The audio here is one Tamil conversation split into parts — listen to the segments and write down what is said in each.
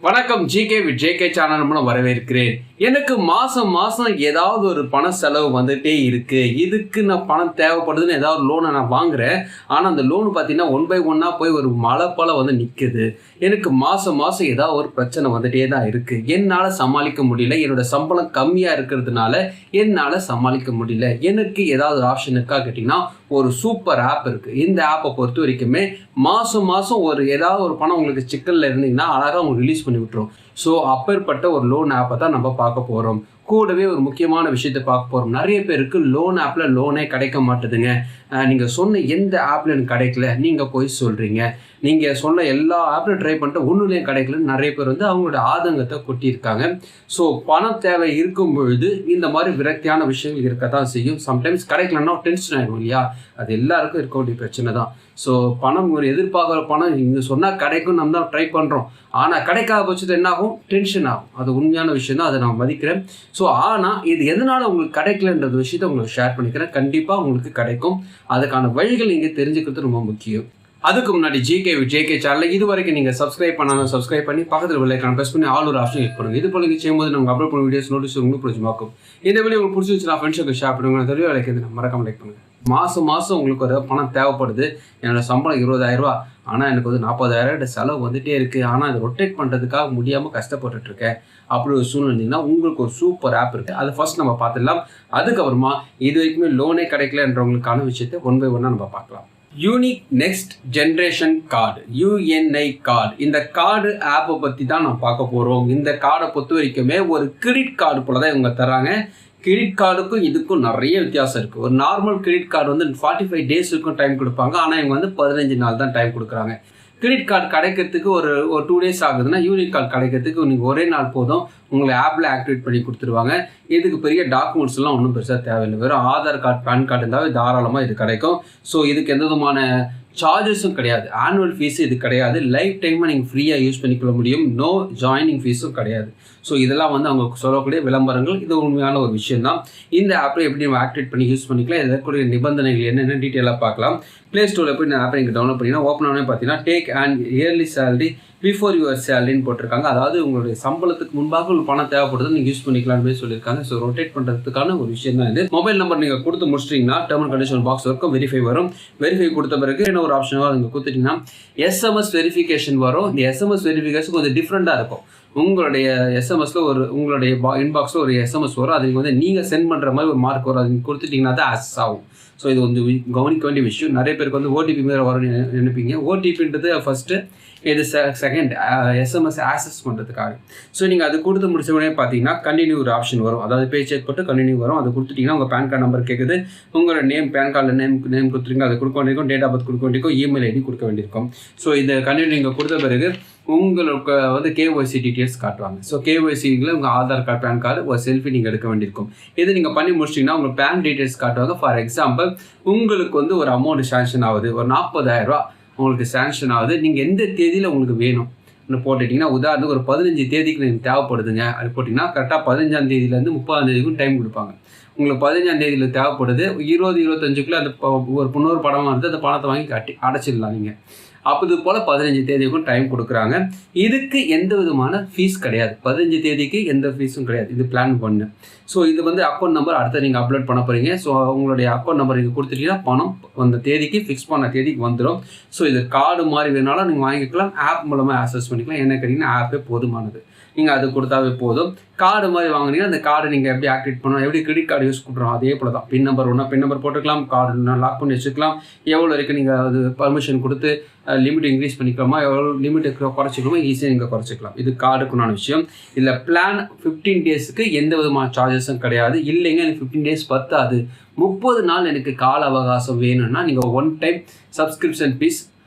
வணக்கம் ஜிகே வித் ஜேகே சேனல் மூலம் வரவேற்கிறேன். எனக்கு மாதம் ஏதாவது ஒரு பண செலவு வந்துகிட்டே இருக்குது. இதுக்கு நான் பணம் தேவைப்படுதுன்னு ஏதாவது லோனை நான் வாங்குகிறேன். ஆனால் அந்த லோனு பார்த்தீங்கன்னா 1 by 1 போய் ஒரு மழை போல் வந்து நிற்குது. எனக்கு மாதம் ஏதாவது ஒரு பிரச்சனை வந்துகிட்டே தான் இருக்குது. என்னால் சமாளிக்க முடியல. என்னோட சம்பளம் கம்மியாக இருக்கிறதுனால என்னால் சமாளிக்க முடியல. எனக்கு ஏதாவது ஒரு ஆப்ஷன் இருக்கா கேட்டிங்கன்னா ஒரு சூப்பர் ஆப் இருக்குது. இந்த ஆப்பை பொறுத்த வரைக்குமே மாதம் ஒரு ஏதாவது ஒரு பணம் உங்களுக்கு சிக்கலில் இருந்தீங்கன்னா அழகாக உங்களுக்கு ரிலீஸ் பண்ணி விட்டுரும். ஸோ அப்பேற்பட்ட ஒரு லோன் ஆப்பை தான் நம்ம பார்க்க போகிறோம். கூடவே ஒரு முக்கியமான விஷயத்தை பார்க்க போகிறோம். நிறைய பேருக்கு லோன் ஆப்பில் லோனே கிடைக்க மாட்டுதுங்க. நீங்கள் சொன்ன எந்த ஆப்பில் எனக்கு கிடைக்கல நீங்கள் போய் சொல்கிறீங்க. நீங்கள் சொன்ன எல்லா ஆப்லையும் ட்ரை பண்ணிட்டு ஒன்றுலேயும் கிடைக்கலன்னு நிறைய பேர் வந்து அவங்களோட ஆதங்கத்தை கொட்டியிருக்காங்க. ஸோ பணம் தேவை இருக்கும் பொழுது இந்த மாதிரி விரக்தியான விஷயங்கள் இருக்க தான் செய்யும். சம்டைம்ஸ் கிடைக்கலன்னா டென்ஷன் ஆகிடும் இல்லையா? அது எல்லாருக்கும் இருக்க வேண்டிய பிரச்சனை தான். ஸோ பணம் ஒரு எதிர்பார்க்குற பணம் இங்கே சொன்னால் கிடைக்கும், நம்ம தான் ட்ரை பண்ணுறோம். ஆனால் கிடைக்காத பட்சத்தில் என்ன ஆகும்? டென்ஷன் ஆகும். அது உண்மையான விஷயம் தான், அதை நான் மதிக்கிறேன். ஸோ ஆனால் இது எதனால் உங்களுக்கு கிடைக்கலன்றது விஷயத்த உங்களுக்கு ஷேர் பண்ணிக்கிறேன். கண்டிப்பாக உங்களுக்கு கிடைக்கும். அதுக்கான வழிகள் நீங்கள் தெரிஞ்சுக்கிறது ரொம்ப முக்கியம். அதுக்கு முன்னாடி ஜிகே வித் ஜேகே சேனலில் இது வரைக்கும் நீங்கள் சப்ஸ்கிரைப் பண்ணாலும் சப்ஸ்கிரைப் பண்ணி பக்கத்தில் பெல் ஐகான் ப்ரெஸ் பண்ணி ஆல் ஒரு ஆப்ஷன் கிளிக் பண்ணுங்கள். இது போல நீங்கள் செய்யும்போது நம்ம அப்லோட் பண்ண வீடியோஸ் நோட்டீஸ் உங்களுக்கு பிடிச்சிருக்கும். இந்த வீடியோ உங்களுக்கு பிடிச்சிருச்சு நான் ஃப்ரெண்ட்ஸுக்கு ஷேர் பண்ணுங்கள். தெளிவாக கிடைக்கிது மறக்காம லைக் பண்ணுங்கள். மாதம் உங்களுக்கு ஒரு பணம் தேவைப்படுது. என்னோடய சம்பளம் 20,000 ஆனால் எனக்கு வந்து 40,000 செலவு வந்துகிட்டே இருக்குது. ஆனால் அதை ரொட்டேட் பண்ணுறதுக்காக முடியாமல் கஷ்டப்பட்டுருக்கேன். அப்படி ஒரு சூழ்நிலை இருந்தீங்கன்னா உங்களுக்கு ஒரு சூப்பர் ஆப் இருக்குது. அதை ஃபர்ஸ்ட் நம்ம பார்த்துடலாம். அதுக்கப்புறமா இது வரைக்குமே லோனே கிடைக்கலன்றவங்களுக்கான விஷயத்தை 1 by 1 நம்ம பார்க்கலாம். Unique next generation card, UNI card. இந்த கார்டு ஆப்பை பற்றி தான் நான் பார்க்க போகிறோம். இந்த கார்டை பொறுத்த வரைக்குமே ஒரு கிரெடிட் கார்டு போல தான் இவங்க தராங்க. கிரெடிட் கார்டுக்கும் இதுக்கும் நிறைய வித்தியாசம் இருக்குது. ஒரு நார்மல் கிரெடிட் கார்டு வந்து 45 days வரைக்கும் டைம் கொடுப்பாங்க. ஆனால் இவங்க வந்து 15 நாள் தான் டைம் கொடுக்குறாங்க. கிரெடிட் கார்டு கிடைக்கிறதுக்கு ஒரு 2 days ஆகுதுன்னா யூனிக் கார்டு கிடைக்கிறதுக்கு நீங்கள் ஒரே நாள் போதும். உங்களை ஆப்பில் ஆக்டிவேட் பண்ணி கொடுத்துருவாங்க. இதுக்கு பெரிய டாக்குமெண்ட்ஸ்லாம் ஒன்றும் பெருசாக தேவையில்லை. வெறும் ஆதார் கார்டு, பேன் கார்டு இருந்தாவே தாராளமாக இது கிடைக்கும். ஸோ இதுக்கு எந்த விதமான சார்ஜஸும் கிடையாது. ஆனுவல் ஃபீஸு இது கிடையாது. லைஃப் டைமாக நீங்கள் ஃப்ரீயாக யூஸ் பண்ணிக்கொள்ள முடியும். நோ ஜாயினிங் ஃபீஸும் கிடையாது. ஸோ இதெல்லாம் வந்து அவங்க சொல்லக்கூடிய விளம்பரங்கள். இது உண்மையான ஒரு விஷயம் தான். இந்த ஆப்பை எப்படி நம்ம ஆக்டிவேட் பண்ணி யூஸ் பண்ணிக்கலாம், இதற்குரிய நிபந்தனைகள் என்னென்ன டீட்டெயிலாக பார்க்கலாம். ப்ளே ஸ்டோரில் போய் இந்த ஆப்பை நீங்கள் டவுன்லோட் பண்ணிங்கன்னா ஓப்பன் ஆனே பார்த்தீங்கன்னா take and early salary before your சேலரின்னு போட்டிருக்காங்க. அதாவது உங்களுடைய சம்பளத்துக்கு முன்பாக ஒரு பணம் தேவைப்படுது நீங்கள் யூஸ் பண்ணிக்கலாம்னு சொல்லியிருக்காங்க. ஸோ ரொட்டேட் பண்ணுறதுக்கான ஒரு விஷயம் தான் இது. மொபைல் நம்பர் நீங்கள் கொடுத்து முடிச்சிட்டிங்கன்னா டேர்ம் அண்ட் கண்டிஷன் பாக்ஸ் வரைக்கும் வெரிஃபை வரும். வெரிஃபை கொடுத்த பிறகு என்ன ஒரு ஆப்ஷனாக நீங்கள் கொடுத்துட்டிங்கன்னா SMS வெரிஃபிகேஷன் வரும். இந்த SMS வெரிஃபிகேஷன் கொஞ்சம் டிஃப்ரெண்ட்டாக இருக்கும். உங்களுடைய எஸ்எம்எஸில் உங்களுடைய இன்பாக்ஸில் ஒரு SMS வரும். அதுக்கு வந்து நீங்கள் சென்ட் பண்ணுற மாதிரி ஒரு மார்க் வரும். அது நீங்கள் கொடுத்துட்டிங்கன்னா தான் ஆக்சஸ் ஆகும். ஸோ இது கொஞ்சம் கவனிக்க வேண்டிய விஷயம். நிறைய பேருக்கு வந்து OTP மேலே வரும்னு நினைப்பீங்க. OTPன்றது ஃபஸ்ட்டு, இது செகண்ட் SMS ஆக்சஸ் பண்ணுறதுக்காக. ஸோ நீங்கள் அது கொடுத்து முடிச்ச உடனே பார்த்தீங்கன்னா கண்டினியூ ஒரு ஆப்ஷன் வரும். அதாவது பே செக் போட்டு கண்டினியூ வரும். அது கொடுத்துட்டிங்கன்னா உங்கள் பேன் கார்டு நம்பர் கேட்குது. உங்களோட பேன் கார்டில் நேம் கொடுத்துருங்க. அதை கொடுக்க வேண்டியிருக்கும். டேட் ஆஃப் பர்த் கொடுக்க வேண்டியிருக்கும். இமெயில் ஐடி கொடுக்க வேண்டியிருக்கும். ஸோ இதை கண்டினியூ நீங்கள் கொடுத்த பிறகு உங்களுக்கு வந்து KYC டீட்டெயில்ஸ் காட்டுவாங்க. ஸோ KYCயில் உங்கள் ஆதார் கார்டு, பேன் கார்டு, ஒரு செல்ஃபி நீங்கள் எடுக்க வேண்டியிருக்கும். இது நீங்கள் பண்ணி முடிச்சிட்டிங்கன்னா உங்களுக்கு பேன் டீட்டெயில்ஸ் காட்டுவாங்க. ஃபார் எக்ஸாம்பிள் உங்களுக்கு வந்து ஒரு அமௌண்ட் சேங்ஷன் ஆகுது, ஒரு 40,000 உங்களுக்கு சேங்ஷன் ஆகுது. நீங்கள் எந்த தேதியில் உங்களுக்கு வேணும்னு போட்டுட்டிங்கன்னா, உதாரணத்துக்கு ஒரு 15 தேதிக்கு எனக்கு தேவைப்படுதுங்க அது போட்டிங்கன்னா கரெக்டாக 15ஆம் தேதியிலேருந்து 30ஆம் தேதிக்கும் டைம் கொடுப்பாங்க. உங்களுக்கு 15ஆம் தேதியில் தேவைப்படுது. 20-25க்குள்ளே அந்த ஒரு இன்னொரு படமாக இருக்குது. அந்த பணத்தை வாங்கி அடைச்சிடலாம் நீங்கள். அப்போது போல் 15 தேதிக்கும் டைம் கொடுக்குறாங்க. இதுக்கு எந்த விதமான ஃபீஸ் கிடையாது. 15 தேதிக்கு எந்த ஃபீஸும் கிடையாது. இது பிளான் பண்ணு. ஸோ இது வந்து அக்கௌண்ட் நம்பர் அடுத்து நீங்கள் அப்லோட் பண்ண போகிறீங்க. ஸோ உங்களுடைய அக்கௌண்ட் நம்பர் நீங்கள் கொடுத்துட்டீங்கன்னா பணம் அந்த தேதிக்கு ஃபிக்ஸ் பண்ண தேதிக்கு வந்துடும். ஸோ இது கார்டு மாதிரி வேணாலும் நீங்கள் வாங்கிக்கலாம். ஆப் மூலமாக ஆக்சஸ் பண்ணிக்கலாம். என்ன கேட்டிங்கன்னா ஆப்பே போதுமானது. நீங்கள் அது கொடுத்தாவே போதும். கார்டு மாதிரி வாங்கினீங்கன்னா அந்த கார்டு நீங்கள் எப்படி ஆக்டிவேட் பண்ணணும், எப்படி கிரெடிட் கார்டு யூஸ் பண்ணுறோம் அதே போல் தான். பின் நம்பர் ஒன்றா பின் நம்பர் போட்டுக்கலாம். கார்டு லாக் பண்ணி வச்சுக்கலாம். எவ்வளோ வரைக்கும் நீங்கள் அது பர்மிஷன் கொடுத்து லிமிட் இன்க்ரீஸ் பண்ணிக்கலாமா, எவ்வளோ லிமிட் குறைச்சிக்கலாமா, ஈஸியாக நீங்கள் குறைச்சிக்கலாம். இது கார்டுக்குண்டான விஷயம். இதில் பிளான் 15 daysக்கு எந்த விதமான சார்ஜஸும் கிடையாது. இல்லைங்க எனக்கு 15 days பத்தாது, 30 நாள் எனக்கு கால அவகாசம் வேணும்னா நீங்கள் one time subscription fees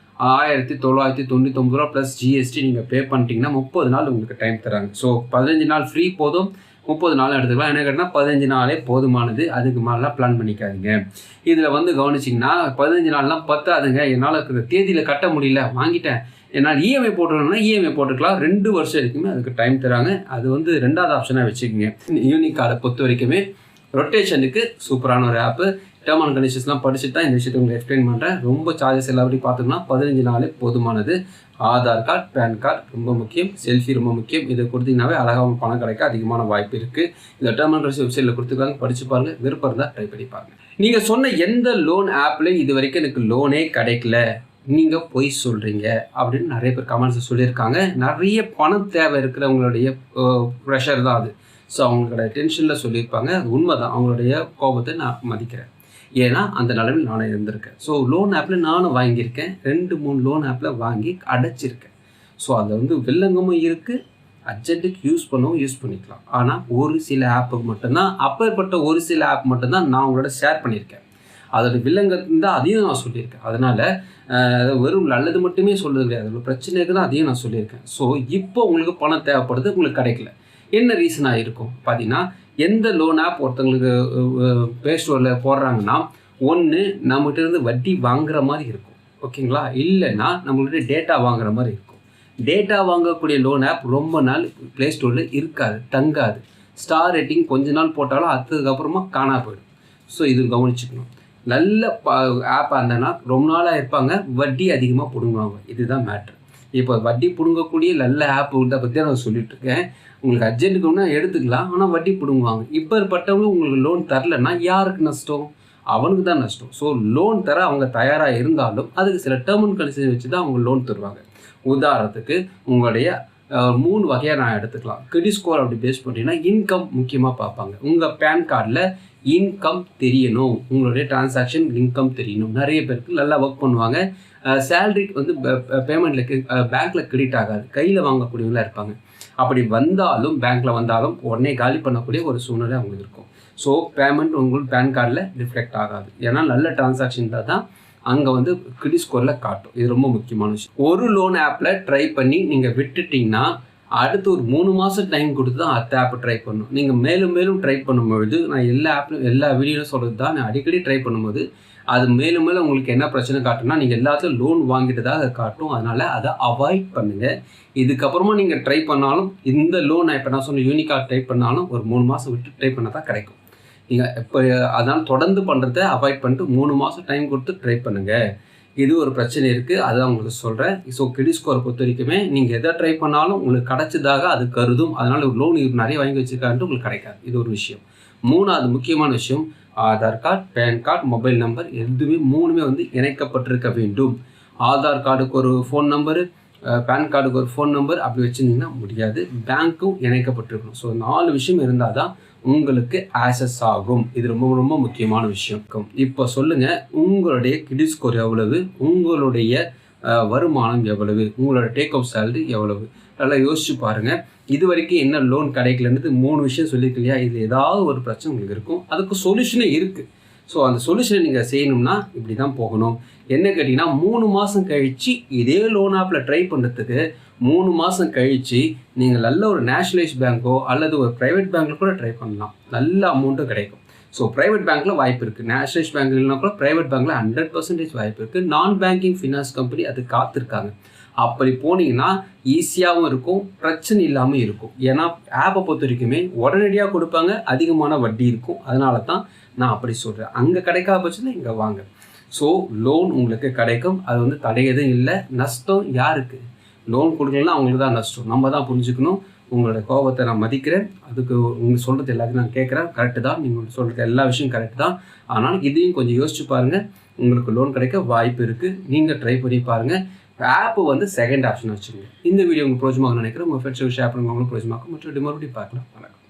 1999 plus GST நீங்கள் பே பண்ணிட்டீங்கன்னா 30 நாள் உங்களுக்கு டைம் தராங்க. ஸோ 15 நாள் ஃப்ரீ போதும், 30 நாள் எடுத்துக்கலாம். என்ன கேட்டால் 15 நாளே போதுமானது. அதுக்கு மேலாம் பிளான் பண்ணிக்காதீங்க. இதில் வந்து கவனிச்சிங்கன்னா 15 நாள்லாம் பத்தாதுங்க, என்னால் தேதியில் கட்ட முடியல, வாங்கிட்டேன், என்னால் EMI போட்டுக்கணும்னா EMI போட்டுக்கலாம். 2 வருஷம் வரைக்குமே அதுக்கு டைம் தராங்க. அது வந்து 2வது ஆப்ஷனாக வச்சுக்கோங்க. யூனிக் கார்டை பொறுத்த வரைக்குமே ரொட்டேஷனுக்கு சூப்பரான ஒரு ஆப்பு. டேர்ம் அண்ட் கண்டிஷன்ஸ்லாம் படிச்சுட்டு தான் இந்த விஷயத்தை உங்களுக்கு எக்ஸ்பிளைன் பண்ணுறேன். ரொம்ப சார்ஜஸ் எல்லாத்தையும் பார்த்தோம்னா 15 நாளே போதுமானது. ஆதார் கார்டு, பேன் கார்டு ரொம்ப முக்கியம், செல்ஃபி ரொம்ப முக்கியம். இதை கொடுத்தீங்கன்னாவே அழகாக பணம் கிடைக்க அதிகமான வாய்ப்பு இருக்குது. இந்த டேர்ம் அண்ட் கண்டிஷன் வெப்சைட்டில் கொடுத்துருக்காங்க, படிச்சு பாருங்கள். விருப்பம் இருந்தால் ட்ரை பண்ணி பாருங்கள். நீங்கள் சொன்ன எந்த லோன் ஆப்லையும் இது வரைக்கும் எனக்கு லோனே கிடைக்கல, நீங்கள் பொய் சொல்கிறீங்க அப்படின்னு நிறைய பேர் கமெண்ட்ஸ் சொல்லியிருக்காங்க. நிறைய பணம் தேவை இருக்கிறவங்களுடைய ப்ரெஷர் தான் அது. ஸோ அவங்களோட டென்ஷனில் சொல்லியிருப்பாங்க. அது உண்மை தான். அவங்களுடைய கோபத்தை நான் மதிக்கிறேன். ஏன்னா அந்த நிலைமையில் நானும் இருந்திருக்கேன். ஸோ லோன் ஆப்பில் நானும் வாங்கியிருக்கேன். 2-3 லோன் ஆப்பில் வாங்கி அடைச்சிருக்கேன். ஸோ அதில் வில்லங்கமும் இருக்குது, அர்ஜென்ட்டுக்கு யூஸ் பண்ணிக்கலாம். ஆனால் ஒரு சில ஆப்புக்கு மட்டும்தான், அப்பேற்பட்ட ஒரு சில ஆப் மட்டும்தான் நான் உங்களோட ஷேர் பண்ணியிருக்கேன். அதோட வில்லங்கம் இருந்தால் அதையும் நான் சொல்லியிருக்கேன். அதனால் வெறும் நல்லது மட்டுமே சொல்கிறது கிடையாது, அதோட பிரச்சனைக்கு தான் அதையும் நான் சொல்லியிருக்கேன். ஸோ இப்போ உங்களுக்கு பணம் தேவைப்படுது, உங்களுக்கு கிடைக்கல. என்ன ரீசனாக இருக்கும் பார்த்தீங்கன்னா, எந்த லோன் ஆப் ஒருத்தங்களுக்கு ப்ளே ஸ்டோரில் போடுறாங்கன்னா, ஒன்று நம்மகிட்ட இருந்து வட்டி வாங்குற மாதிரி இருக்கும், ஓகேங்களா? இல்லைன்னா நம்மளுடைய டேட்டா வாங்குற மாதிரி இருக்கும். டேட்டா வாங்கக்கூடிய லோன் ஆப் ரொம்ப நாள் ப்ளே ஸ்டோரில் இருக்காது, தங்காது. ஸ்டார் ரேட்டிங் கொஞ்ச நாள் போட்டாலும் அதுக்கப்புறமா காணா போயிடும். ஸோ இது கவனிச்சுக்கணும். நல்ல ஆப்பாக இருந்தேன்னா ரொம்ப நாளாக இருப்பாங்க, வட்டி அதிகமாக பிடுங்குவாங்க. இதுதான் மேட்ரு. இப்போ வட்டி பிடுங்கக்கூடிய நல்ல ஆப் பற்றி நான் சொல்லிட்டு இருக்கேன். உங்களுக்கு அர்ஜென்ட்டுக்கு ஒன்றா எடுத்துக்கலாம், ஆனால் வட்டி பிடுங்குவாங்க. இப்பேற்பட்டவங்க உங்களுக்கு லோன் தரலைன்னா யாருக்கு நஷ்டம்? அவனுக்கு தான் நஷ்டம். ஸோ லோன் தர அவங்க தயாராக இருந்தாலும் அதுக்கு சில டேர்ம் அண்ட் கண்டிஷன் வச்சு தான் அவங்க லோன் தருவாங்க. உதாரணத்துக்கு உங்களுடைய 3 வகையாக நான் எடுத்துக்கலாம். கிரெடிட் ஸ்கோர் அப்படி பேஸ் பண்ணிட்டீங்கன்னா இன்கம் முக்கியமாக பார்ப்பாங்க. உங்கள் பேன் கார்டில் இன்கம் தெரியணும், உங்களுடைய டிரான்சாக்ஷன் இன்கம் தெரியணும். நிறைய பேருக்கு நல்லா ஒர்க் பண்ணுவாங்க. சேலரிக்கு பேமெண்ட்டில் பேங்க்கில் கிரெடிட் ஆகாது, கையில் வாங்கக்கூடியவங்களாக இருப்பாங்க. அப்படி வந்தாலும் பேங்க்கில் வந்தாலும் உடனே காலி பண்ணக்கூடிய ஒரு சூழ்நிலை அவங்களுக்கு இருக்கும். ஸோ பேமெண்ட் உங்களுக்கு பேன் கார்டில் ரிஃப்ளெக்ட் ஆகாது. ஏன்னா நல்ல டிரான்சாக்ஷன் தான் அங்கே கிரெடிட் ஸ்கோரில் காட்டும். இது ரொம்ப முக்கியமான விஷயம். ஒரு லோன் ஆப்பில் ட்ரை பண்ணி நீங்கள் விட்டுட்டிங்கன்னா அடுத்து ஒரு 3 மாதம் டைம் கொடுத்து தான் அடுத்த ஆப்பை ட்ரை பண்ணணும். நீங்கள் மேலும் மேலும் ட்ரை பண்ணும்பொழுது, நான் எல்லா வீடியோவும் சொல்கிறது தான், நான் அடிக்கடி ட்ரை பண்ணும்போது அது மேலும் மேலும் உங்களுக்கு என்ன பிரச்சனை காட்டுன்னா, நீங்கள் எல்லாத்துலையும் லோன் வாங்கிட்டு தான் அதை காட்டும். அதனால் அதை அவாய்ட் பண்ணுங்கள். இதுக்கப்புறமா நீங்கள் ட்ரை பண்ணாலும் இந்த லோன் இப்போ நான் சொன்ன யூனிகார்ட் ட்ரை பண்ணாலும் ஒரு 3 மாதம் விட்டு ட்ரை பண்ணால் தான் கிடைக்கும். நீங்கள் இப்போ அதனால் தொடர்ந்து பண்ணுறத அவாய்ட் பண்ணிட்டு 3 மாதம் டைம் கொடுத்து ட்ரை பண்ணுங்கள். இது ஒரு பிரச்சனை இருக்குது, அதுதான் உங்களுக்கு சொல்கிறேன். ஸோ கிரெடிட் ஸ்கோரை பொறுத்த வரைக்குமே நீங்கள் எதை ட்ரை பண்ணாலும் உங்களுக்கு கிடைச்சதாக அது கருதும். அதனால் ஒரு லோன் நிறைய வாங்கி வச்சுருக்கான்ட்டு உங்களுக்கு கிடைக்காது. இது ஒரு விஷயம். 3வது முக்கியமான விஷயம், Aadhaar card, PAN card, mobile number எதுவுமே 3மே இணைக்கப்பட்டிருக்க வேண்டும். ஆதார் கார்டுக்கு ஒரு ஃபோன் நம்பரு, பேன் கார்டுக்கு ஒரு ஃபோன் நம்பர் அப்படி வச்சுருந்தீங்கன்னா முடியாது. பேங்க்கும் இணைக்கப்பட்டிருக்கணும். ஸோ 4 விஷயம் இருந்தால் தான் உங்களுக்கு ஆக்சஸ் ஆகும். இது ரொம்ப ரொம்ப முக்கியமான விஷயம். இப்போ சொல்லுங்கள், உங்களுடைய கிரெடிட் ஸ்கோர் எவ்வளவு, உங்களுடைய வருமானம் எவ்வளவு, உங்களோட டேக் அவுட் சேலரி எவ்வளவு, நல்லா யோசிச்சு பாருங்கள். இது வரைக்கும் என்ன லோன் கிடைக்கலன்றது 3 விஷயம் சொல்லியிருக்கு இல்லையா? இது ஏதாவது ஒரு பிரச்சனை உங்களுக்கு இருக்கும், அதுக்கு சொல்யூஷனே இருக்குது. ஸோ அந்த சொல்யூஷனை நீங்கள் செய்யணும்னா இப்படி தான் போகணும். என்ன கேட்டிங்கன்னா, 3 மாதம் கழித்து இதே லோன் ஆப்பில் ட்ரை பண்ணுறதுக்கு 3 மாதம் கழித்து நீங்கள் நல்ல ஒரு நேஷ்னலைஸ் பேங்க்கோ அல்லது ஒரு ப்ரைவேட் பேங்க்கில் கூட ட்ரை பண்ணலாம். நல்ல அமௌண்ட்டும் கிடைக்கும். ஸோ ப்ரைவேட் பேங்க்கில் வாய்ப்பு இருக்குது. நேஷ்னலைஸ் பேங்க் இல்லைனா கூட ப்ரைவேட் பேங்க்கில் 100% வாய்ப்பு இருக்குது. நான் பேங்கிங் ஃபினான்ஸ் கம்பெனி அது காத்திருக்காங்க. அப்படி போனீங்கன்னா ஈஸியாகவும் இருக்கும், பிரச்சனை இல்லாமல் இருக்கும். ஏன்னா ஆப்பை பொறுத்த வரைக்குமே உடனடியாக கொடுப்பாங்க, அதிகமான வட்டி இருக்கும். அதனால தான் நான் அப்படி சொல்கிறேன். அங்கே கிடைக்காத பட்சத்தில் இங்கே வாங்க. ஸோ லோன் உங்களுக்கு கிடைக்கும், அது தடை எதுவும் இல்லை. நஷ்டம் யாருக்கு? லோன் கொடுக்கலன்னா அவங்களுக்கு தான் நஷ்டம். நம்ம தான் புரிஞ்சுக்கணும். உங்களோட கோபத்தை நான் மதிக்கிறேன். அதுக்கு உங்களுக்கு சொல்கிறது எல்லாத்தையும் நான் கேட்குறேன். கரெக்டு தான், நீங்கள் சொல்கிறது எல்லா விஷயம் கரெக்டு தான். ஆனால் இதையும் கொஞ்சம் யோசிச்சு பாருங்கள். உங்களுக்கு லோன் கிடைக்க வாய்ப்பு இருக்குது. நீங்கள் ட்ரை பண்ணி பாருங்கள். ஆப்பு செகண்ட் ஆப்ஷன் வச்சுக்கோங்க. இந்த வீடியோ உங்களுக்கு பிரோஜனமாக நினைக்கிறேன். உங்கள் ஃப்ரெண்ட்ஸுக்கு ஷேர் பண்ணுங்க, உங்களுக்கு பிரோஜனமாக்கும். மற்றொரு மறுபடியும் பார்க்கலாம். வணக்கம்.